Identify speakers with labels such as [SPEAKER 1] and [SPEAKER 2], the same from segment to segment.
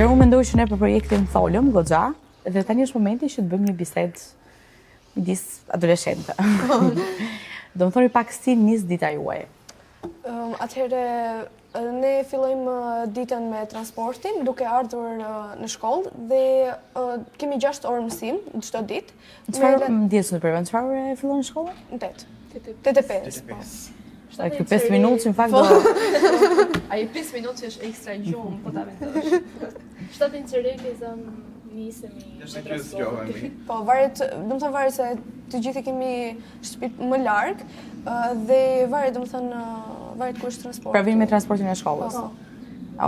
[SPEAKER 1] Atëherë unë mendoj që ne për projektin tholëm goxha dhe tani është momenti që të bëjmë një bisedë midis adoleshente. Do më thoni pak si nis dita juaj.
[SPEAKER 2] Atëherë ne fillojmë ditën me transportin duke ardhur në shkollë dhe kemi 6 orë mësim çdo ditë.
[SPEAKER 1] Çfarë ndjes në përvend? Çfarë ore fillon shkolla?
[SPEAKER 2] 8:85.
[SPEAKER 1] Ky 5 minutë në fakt do
[SPEAKER 3] Ai 5 minutë që është ekstra gjumë, po ta mendosh. 7 cereke zëm nisemi me transport.
[SPEAKER 2] Po, varet, domethënë varet se të gjithë kemi shtëpi më larg dhe varet domethënë varet ku është transporti.
[SPEAKER 1] pra vini me transportin e shkollës.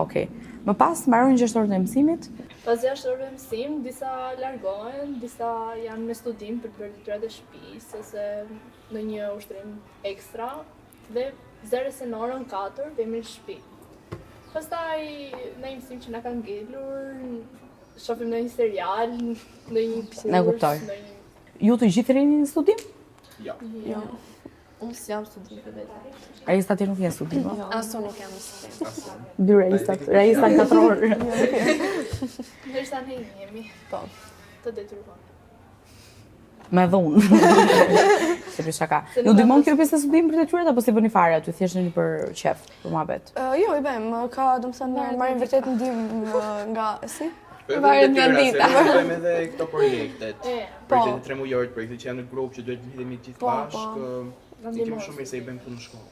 [SPEAKER 1] Okej. Më pas mbarojnë 6 orët e mësimit.
[SPEAKER 3] Pas 6 orëve mësim, disa largohen, disa janë me studim për të bërë detyrat e shtëpisë ose në një ushtrim ekstra dhe zerëse në orën 4 vemi në shtëpi. Pastaj në një mësim që na kanë ngelur, shohim në një serial, në një kurs,
[SPEAKER 1] Na kuptoj.
[SPEAKER 3] në një...
[SPEAKER 1] Ju të gjithë rini në studim?
[SPEAKER 4] Jo.
[SPEAKER 3] Jo. Unë s'jam studim për vetë.
[SPEAKER 1] Reistat nuk janë studim.
[SPEAKER 2] Asu nuk jam studim.
[SPEAKER 1] Dy reistat. Reista 4 orë.
[SPEAKER 3] Ndërsa ne jemi.
[SPEAKER 2] Po.
[SPEAKER 3] Të detyruar.
[SPEAKER 1] Me dhunë. Se për shaka. Ju ndihmon kjo pjesë e studimit për detyrat apo si bëni fare aty thjesht në për qef, për muhabet?
[SPEAKER 2] Jo, i bëjmë, ka domethënë marrim vërtet ndihmë nga si?
[SPEAKER 4] Varet
[SPEAKER 2] nga dita.
[SPEAKER 4] Bëjmë edhe këto projektet.
[SPEAKER 2] Po.
[SPEAKER 4] Projektet 3 mujore, projektet që janë në grup që duhet të lidhemi gjithë
[SPEAKER 2] Po,
[SPEAKER 4] bashkë.
[SPEAKER 3] Na
[SPEAKER 4] Ne kemi
[SPEAKER 3] ndihmon.
[SPEAKER 4] shumë mirë se i bëjmë këtu në shkollë.